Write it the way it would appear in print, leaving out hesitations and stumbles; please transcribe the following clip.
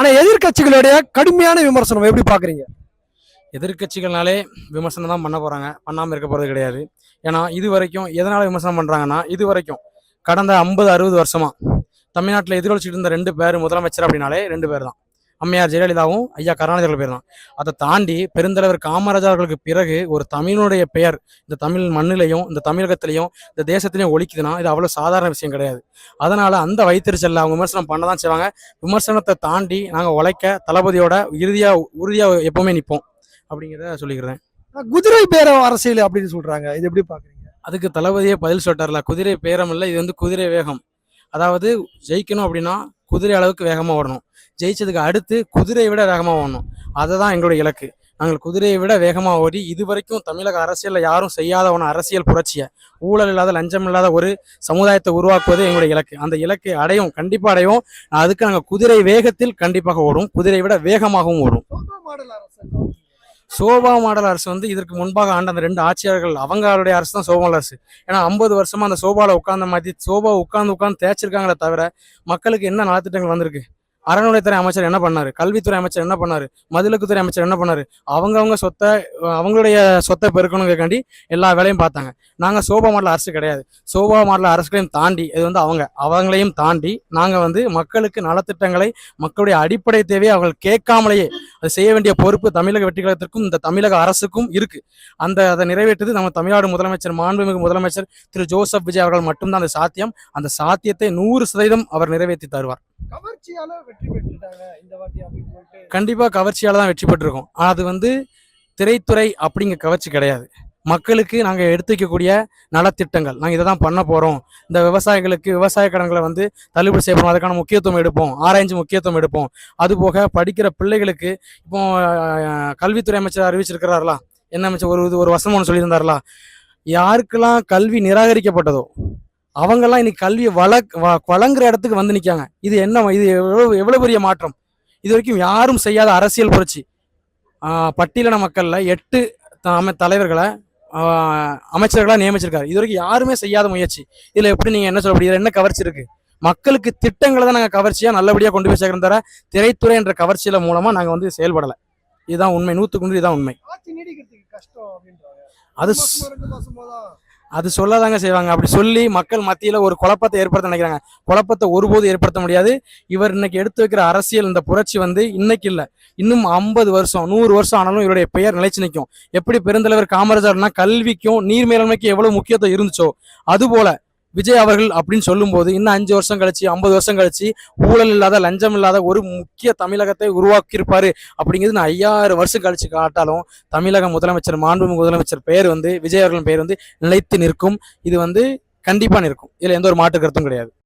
ஆனா எதிர்க்கட்சிகளுடைய கடுமையான விமர்சனம் எப்படி பாக்குறீங்க? எதிர்க்கட்சிகள்னாலே விமர்சனம் தான் பண்ண போறாங்க, பண்ணாமல் இருக்க போறது கிடையாது. ஏன்னா இது வரைக்கும் எதனால விமர்சனம் பண்றாங்கன்னா, இது வரைக்கும் கடந்த 50-60 வருஷமா தமிழ்நாட்டில் எதிரொலிச்சிட்டு இருந்த 2 பேர் முதலமைச்சர் அப்படின்னாலே 2 பேர் தான். அம்மையார் ஜெயலலிதாவும் ஐயா கருணாநிதி அவர்கள் பேர் தான். அதை தாண்டி பெருந்தலைவர் காமராஜர் அவர்களுக்கு பிறகு ஒரு தமிழனுடைய பெயர் இந்த தமிழ் மண்ணிலையும் இந்த தமிழகத்திலையும் இந்த தேசத்திலையும் ஒலிக்குதுன்னா இது அவ்வளோ சாதாரண விஷயம் கிடையாது. அதனால அந்த வைத்தறிச்சல்ல அவங்க விமர்சனம் பண்ண தான் செய்வாங்க. விமர்சனத்தை தாண்டி நாங்கள் உழைக்க தளபதியோட உறுதியாக எப்பவுமே நிற்போம் அப்படிங்கிறத சொல்லிக்கிறேன். குதிரை பேரம் அரசியல் அப்படின்னு சொல்றாங்க, இது எப்படி பாக்குறீங்க? அதுக்கு தளபதியே பதில் சொல்லிட்டார்ல, குதிரை பேரம் இல்லை, இது வந்து குதிரை வேகம். அதாவது ஜெயிக்கணும் அப்படின்னா குதிரை அளவுக்கு வேகமாக ஓடணும், ஜெயிச்சதுக்கு அடுத்து குதிரையை விட வேகமாக ஓடணும். அதுதான் எங்களுடைய இலக்கு. நாங்கள் குதிரையை விட வேகமாக ஓடி இதுவரைக்கும் தமிழக அரசியலில் யாரும் செய்யாத ஒன்று அரசியல் புரட்சியை, ஊழல் இல்லாத லஞ்சம் இல்லாத ஒரு சமுதாயத்தை உருவாக்குவது எங்களுடைய இலக்கு. அந்த இலக்கை அடையும், கண்டிப்பாக அடையும். அதுக்கு நாங்கள் குதிரை வேகத்தில் கண்டிப்பாக ஓடும், குதிரையை விட வேகமாகவும் ஓடும். சோபா மாடல் அரசு வந்து இதற்கு முன்பாக ஆண்ட அந்த 2 ஆட்சியாளர்கள் அவங்களுடைய அரசு தான் சோபா மாடல் அரசு. ஏன்னா 50 வருஷமா அந்த சோபாவில் உட்கார்ந்த மாதிரி சோபா உட்கார்ந்து தேய்ச்சிருக்காங்களே தவிர மக்களுக்கு என்ன நலத்திட்டங்கள் வந்திருக்கு? அறநிலையத்துறை அமைச்சர் என்ன பண்ணாரு? கல்வித்துறை அமைச்சர் என்ன பண்ணாரு? மதுவிலக்குத்துறை அமைச்சர் என்ன பண்ணாரு? அவங்கவுங்க அவங்களுடைய சொத்தை பெருக்கணுங்கிறக்காண்டி எல்லா வேலையும் பார்த்தாங்க. நாங்கள் சோபா மாடல் அரசு கிடையாது. சோபா மாடல் அரசுகளையும் தாண்டி இது வந்து அவங்களையும் தாண்டி நாங்கள் வந்து மக்களுக்கு நலத்திட்டங்களை, மக்களுடைய அடிப்படை தேவையை அவங்க கேட்காமலேயே அதை செய்ய வேண்டிய பொறுப்பு தமிழக வெற்றி கழகத்திற்கும் இந்த தமிழக அரசுக்கும் இருக்கு. அதை நிறைவேற்றது நம்ம தமிழ்நாடு முதலமைச்சர், மாண்புமிகு முதலமைச்சர் திரு ஜோசப் விஜய் அவர்கள் மட்டும்தான் அந்த சாத்தியம். அந்த சாத்தியத்தை 100% அவர் நிறைவேற்றி தருவார். கவர்ச்சியால வெற்றி பெற்றுட்டாங்க இந்த வாட்டி அப்படின்னு சொல்லிட்டு. கண்டிப்பா கவர்ச்சியால தான் வெற்றி பெற்றிருக்கோம். அது வந்து திரைத்துறை அப்படிங்கிற கவர்ச்சி கிடையாது. மக்களுக்கு நாங்கள் எடுத்து வைக்கக்கூடிய நலத்திட்டங்கள், நாங்கள் இதை தான் பண்ண போறோம். இந்த விவசாயிகளுக்கு விவசாய கடன்களை வந்து தள்ளுபடி செய்யப்படும், அதுக்கான முக்கியத்துவம் எடுப்போம், ஆராய்ச்சி முக்கியத்துவம் எடுப்போம். அதுபோக படிக்கிற பிள்ளைகளுக்கு இப்போ கல்வித்துறை அமைச்சர் அறிவிச்சிருக்கிறார்களா, என்ன அமைச்சர் ஒரு வசனம் ஒன்று சொல்லியிருந்தார்களா, யாருக்கெல்லாம் கல்வி நிராகரிக்கப்பட்டதோ அவங்கெல்லாம் இன்னைக்கு கல்வியை வழங்குற இடத்துக்கு வந்து நிற்காங்க. இது எவ்வளவு பெரிய மாற்றம்! இது வரைக்கும் யாரும் செய்யாத அரசியல் புரட்சி. பட்டியலின மக்கள்ல 8 தலைவர்களை அமைச்சர்களா நியமிச்சிருக்காரு. இது வரைக்கும் யாருமே செய்யாத முயற்சி. இதுல எப்படி நீங்க என்ன சொல்ல முடியும்? என்ன கவர்ச்சி இருக்கு? மக்களுக்கு திட்டங்களை தான் நாங்க கவர்ச்சியா நல்லபடியா கொண்டு போய் சேர்க்கிறோம் தவிர திரைத்துறை என்ற கவர்ச்சியில மூலமா நாங்க வந்து செயல்படலை. இதுதான் உண்மை, 100% இதுதான் உண்மை. அது சொல்லதாங்க செய்வாங்க. அப்படி சொல்லி மக்கள் மத்தியில ஒரு குழப்பத்தை ஏற்படுத்த நினைக்கிறாங்க. குழப்பத்தை ஒருபோது ஏற்படுத்த முடியாது. இவர் இன்னைக்கு எடுத்து வைக்கிற அரசியல், இந்த புரட்சி வந்து இன்னைக்கு இல்ல, இன்னும் 50 வருஷம் 100 வருஷம் ஆனாலும் இவருடைய பெயர் நிலைச்சு நிற்கும். எப்படி பெருந்தலைவர் காமராஜர்னா கல்விக்கும் நீர் மேலாண்மைக்கும் எவ்வளவு முக்கியத்துவம் இருந்துச்சோ, அது போல விஜய் அவர்கள் அப்படின்னு சொல்லும் போது இன்னும் 5 வருஷம் கழிச்சு 50 வருஷம் கழிச்சு ஊழல் இல்லாத லஞ்சம் இல்லாத ஒரு முக்கிய தமிழகத்தை உருவாக்கியிருப்பாரு அப்படிங்கிறது நான் 5000 வருஷம் கழிச்சு காட்டாலும் தமிழக முதலமைச்சர், மாண்புமிகு முதலமைச்சர் பெயர் வந்து, விஜய் அவர்களின் பெயர் வந்து நிலைத்து நிற்கும். இது வந்து கண்டிப்பா நிற்கும். இதுல எந்த ஒரு மாற்று கருத்தும் கிடையாது.